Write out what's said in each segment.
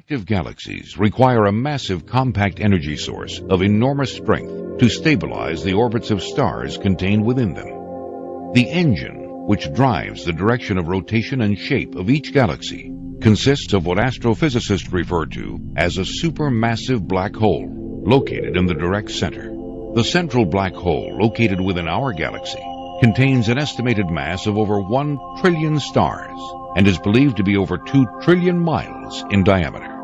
active galaxies require a massive compact energy source of enormous strength to stabilize the orbits of stars contained within them. The engine, which drives the direction of rotation and shape of each galaxy, consists of what astrophysicists refer to as a supermassive black hole, located in the direct center. The central black hole, located within our galaxy, contains an estimated mass of over 1 trillion stars and is believed to be over 2 trillion miles in diameter.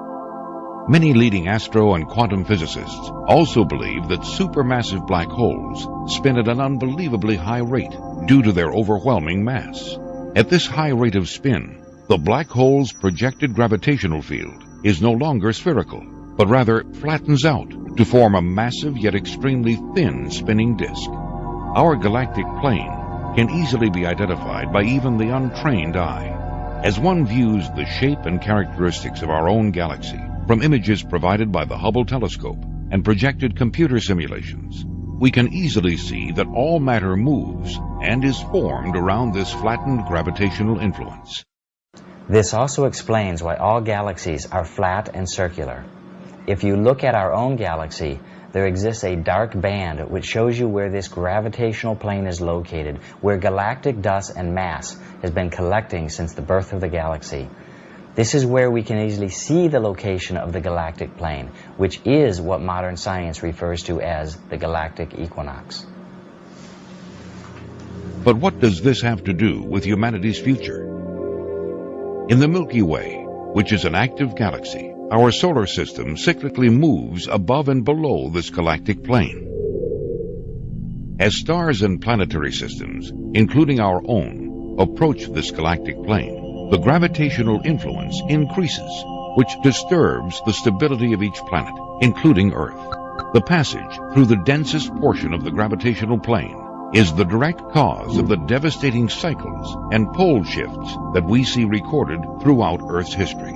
Many leading astro and quantum physicists also believe that supermassive black holes spin at an unbelievably high rate due to their overwhelming mass. At this high rate of spin, the black hole's projected gravitational field is no longer spherical, but rather flattens out to form a massive yet extremely thin spinning disk. Our galactic plane can easily be identified by even the untrained eye. As one views the shape and characteristics of our own galaxy from images provided by the Hubble telescope and projected computer simulations, we can easily see that all matter moves and is formed around this flattened gravitational influence. This also explains why all galaxies are flat and circular. If you look at our own galaxy, there exists a dark band which shows you where this gravitational plane is located, where galactic dust and mass has been collecting since the birth of the galaxy. This is where we can easily see the location of the galactic plane, which is what modern science refers to as the galactic equinox. But what does this have to do with humanity's future? In the Milky Way, which is an active galaxy, our solar system cyclically moves above and below this galactic plane. As stars and planetary systems, including our own, approach this galactic plane, the gravitational influence increases, which disturbs the stability of each planet, including Earth. The passage through the densest portion of the gravitational plane is the direct cause of the devastating cycles and pole shifts that we see recorded throughout Earth's history.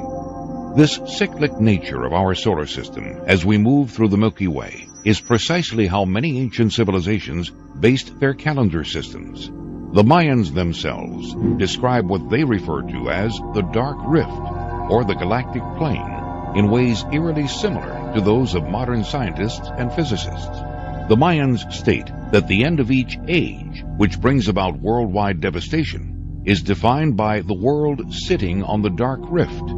This cyclic nature of our solar system as we move through the Milky Way is precisely how many ancient civilizations based their calendar systems. The Mayans themselves describe what they refer to as the Dark Rift, or the galactic plane, in ways eerily similar to those of modern scientists and physicists. The Mayans state that the end of each age, which brings about worldwide devastation, is defined by the world sitting on the Dark Rift.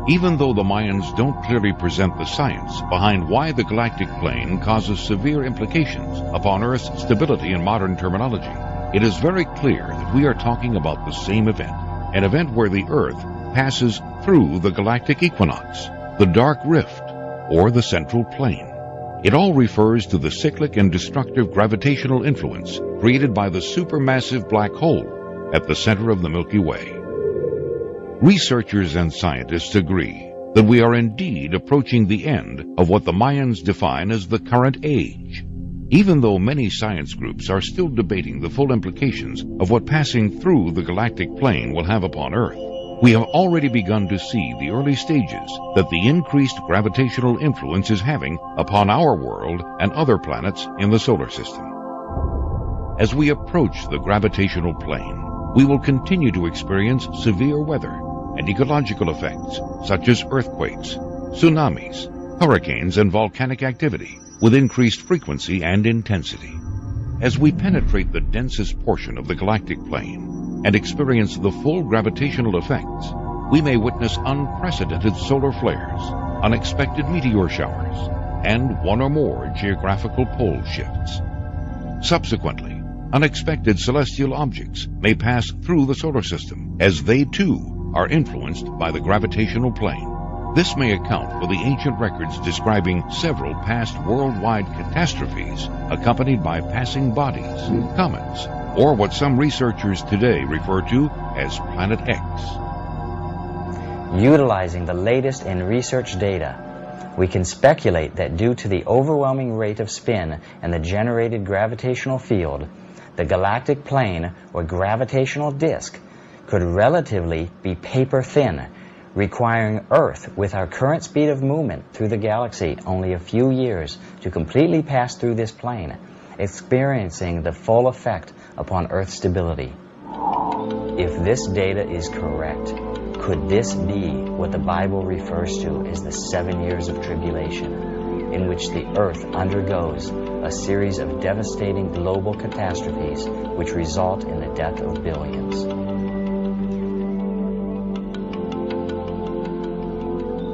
Even though the Mayans don't clearly present the science behind why the galactic plane causes severe implications upon Earth's stability in modern terminology, it is very clear that we are talking about the same event, an event where the Earth passes through the galactic equinox, the Dark Rift, or the central plane. It all refers to the cyclic and destructive gravitational influence created by the supermassive black hole at the center of the Milky Way. Researchers and scientists agree that we are indeed approaching the end of what the Mayans define as the current age. Even though many science groups are still debating the full implications of what passing through the galactic plane will have upon Earth, we have already begun to see the early stages that the increased gravitational influence is having upon our world and other planets in the solar system. As we approach the gravitational plane, we will continue to experience severe weather and ecological effects such as earthquakes, tsunamis, hurricanes, and volcanic activity with increased frequency and intensity. As we penetrate the densest portion of the galactic plane and experience the full gravitational effects, we may witness unprecedented solar flares, unexpected meteor showers, and one or more geographical pole shifts. Subsequently, unexpected celestial objects may pass through the solar system, as they too are influenced by the gravitational plane. This may account for the ancient records describing several past worldwide catastrophes accompanied by passing bodies, comets, or what some researchers today refer to as Planet X. Utilizing the latest in research data, we can speculate that due to the overwhelming rate of spin and the generated gravitational field, the galactic plane or gravitational disk could relatively be paper thin, requiring Earth, with our current speed of movement through the galaxy, only a few years to completely pass through this plane, experiencing the full effect upon Earth's stability. If this data is correct, Could this be what the Bible refers to as the 7 years of tribulation, in which the earth undergoes a series of devastating global catastrophes which result in the death of billions?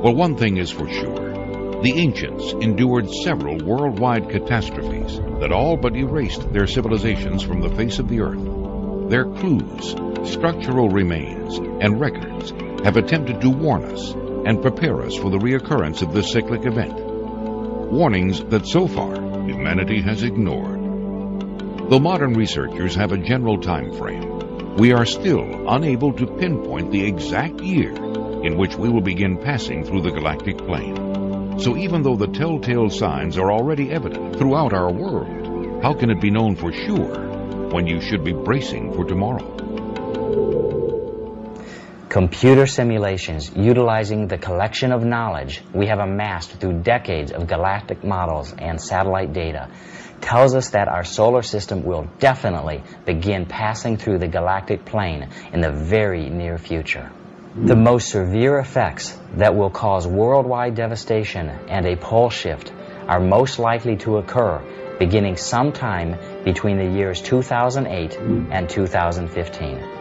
Well, one thing is for sure. The ancients endured several worldwide catastrophes that all but erased their civilizations from the face of the earth. Their clues, structural remains, and records have attempted to warn us and prepare us for the reoccurrence of this cyclic event. Warnings that so far humanity has ignored. Though modern researchers have a general time frame, we are still unable to pinpoint the exact year in which we will begin passing through the galactic plane. So even though the telltale signs are already evident throughout our world, how can it be known for sure when you should be bracing for tomorrow? Computer simulations utilizing the collection of knowledge we have amassed through decades of galactic models and satellite data tells us that our solar system will definitely begin passing through the galactic plane in the very near future. The most severe effects that will cause worldwide devastation and a pole shift are most likely to occur beginning sometime between the years 2008 and 2015.